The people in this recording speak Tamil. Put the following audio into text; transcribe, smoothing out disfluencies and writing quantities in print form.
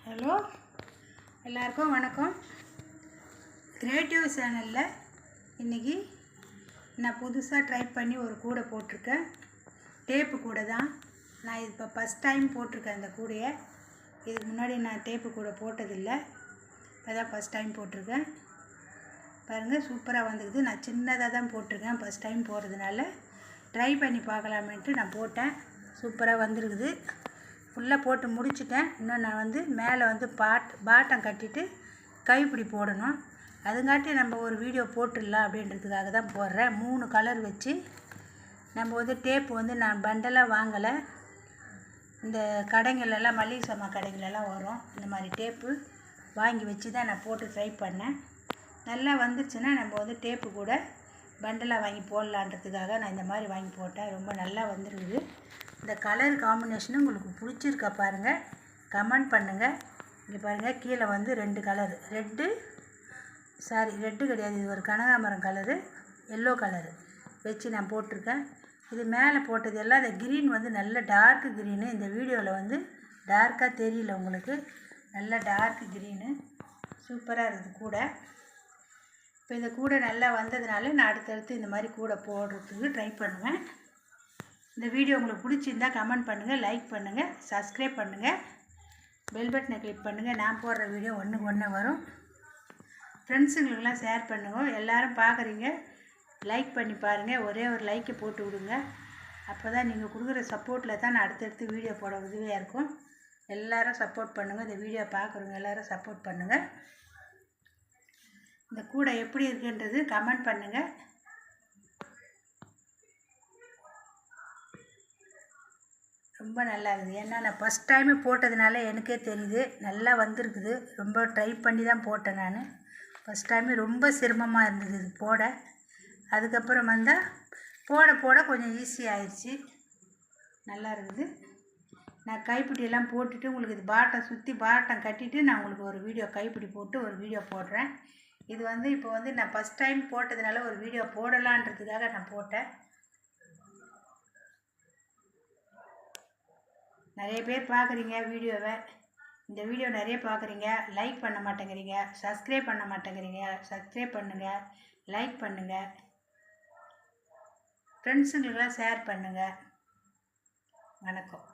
ஹலோ, எல்லாருக்கும் வணக்கம். கிரியேட்டிவ் சேனலில் இன்றைக்கி நான் புதுசாக ட்ரை பண்ணி ஒரு கூடை போட்டிருக்கேன். டேப்பு கூடை தான். நான் இப்போ ஃபஸ்ட் டைம் போட்டிருக்கேன். இந்த கூடையை இதுக்கு முன்னாடி நான் டேப்பு கூடை போட்டதில்லை. அதான் ஃபஸ்ட் டைம் போட்டிருக்கேன். பாருங்கள், சூப்பராக வந்துக்குது. நான் சின்னதாக தான் போட்டிருக்கேன். ஃபஸ்ட் டைம் போடுறதுனால ட்ரை பண்ணி பார்க்கலாமேன்ட்டு நான் போட்டேன். சூப்பராக வந்துருக்குது. ஃபுல்லாக போட்டு முடிச்சிட்டேன். இன்னும் நான் மேலே பாட்டம் கட்டிட்டு கைப்பிடி போடணும். அதுங்காட்டி நம்ம ஒரு வீடியோ போட்டுடலாம் அப்படின்றதுக்காக தான் போடுறேன். 3 கலர் வச்சு நம்ம டேப்பு நான் பண்டலாக வாங்கலை. இந்த கடைங்களெல்லாம் மளிகை சாமான் கடைங்களெல்லாம் வரும். இந்த மாதிரி டேப்பு வாங்கி வச்சு தான் நான் போட்டு ட்ரை பண்ணேன். நல்லா வந்துருச்சுன்னா நம்ம டேப்பு கூட பண்டலாக வாங்கி போடலான்றதுக்காக நான் இந்த மாதிரி வாங்கி போட்டேன். ரொம்ப நல்லா வந்துருக்குது. இந்த கலர் காம்பினேஷனும் உங்களுக்கு பிடிச்சிருக்கா பாருங்கள், கமெண்ட் பண்ணுங்கள். இங்கே பாருங்கள், கீழே 2 கலரு, ரெட்டு கிடையாது, இது ஒரு கனகாமரம் கலரு, எல்லோ கலரு வச்சு நான் போட்டிருக்கேன். இது மேலே போட்டது எல்லாம் இந்த க்ரீன் நல்ல டார்க்கு க்ரீனு. இந்த வீடியோவில் டார்க்காக தெரியல உங்களுக்கு, நல்ல டார்க்கு க்ரீனு. சூப்பராக இருக்குது கூடை. இப்போ இந்த கூடை நல்லா வந்ததுனால நான் அடுத்தடுத்து இந்த மாதிரி கூடை போடுறதுக்கு ட்ரை பண்ணுவேன். இந்த வீடியோ உங்களுக்கு பிடிச்சிருந்தால் கமெண்ட் பண்ணுங்கள், லைக் பண்ணுங்கள், சப்ஸ்கிரைப் பண்ணுங்கள், பெல் பட்டனை கிளிக் பண்ணுங்கள். நான் போடுற வீடியோ ஒன்றுக்கு ஒன்று வரும். ஃப்ரெண்ட்ஸுங்களுக்கெல்லாம் ஷேர் பண்ணுங்கள். எல்லோரும் பார்க்குறீங்க, லைக் பண்ணி பாருங்கள். ஒரே ஒரு லைக்கை போட்டு விடுங்க. அப்போ தான் நீங்கள் கொடுக்குற சப்போர்ட்டில் தான் நான் அடுத்தடுத்து வீடியோ போட உதவியாக இருக்கும். எல்லோரும் சப்போர்ட் பண்ணுங்கள். இந்த வீடியோ பார்க்குறவங்க எல்லோரும் சப்போர்ட் பண்ணுங்கள். இந்த கூடை எப்படி இருக்குன்றது கமெண்ட் பண்ணுங்கள். ரொம்ப நல்லா இருக்குது. ஏன்னா நான் ஃபஸ்ட் டைமு போட்டதுனால எனக்கே தெரியுது, நல்லா வந்திருக்குது. ரொம்ப ட்ரை பண்ணி தான் போட்டேன் நான். ஃபஸ்ட் டைமு ரொம்ப சிரமமாக இருந்தது இது போட. அதுக்கப்புறம் போட கொஞ்சம் ஈஸி ஆயிடுச்சு. நல்லா இருக்குது. நான் கைப்பிடியெல்லாம் போட்டுட்டு உங்களுக்கு இது பாட்டம் கட்டிட்டு நான் உங்களுக்கு ஒரு வீடியோ கைப்பிடி போட்டு ஒரு வீடியோ போடுறேன். இது இப்போ நான் ஃபஸ்ட் டைம் போட்டதுனால ஒரு வீடியோ போடலான்றதுக்காக நான் போட்டேன். நிறைய பேர் பார்க்குறீங்க வீடியோவை. இந்த வீடியோ நிறைய பார்க்குறீங்க, லைக் பண்ண மாட்டேங்கிறீங்க, சப்ஸ்கிரைப் பண்ண மாட்டேங்கிறீங்க. சப்ஸ்கிரைப் பண்ணுங்கள், லைக் பண்ணுங்கள், ஃப்ரெண்ட்ஸுங்களுக்கெல்லாம் ஷேர் பண்ணுங்கள். வணக்கம்.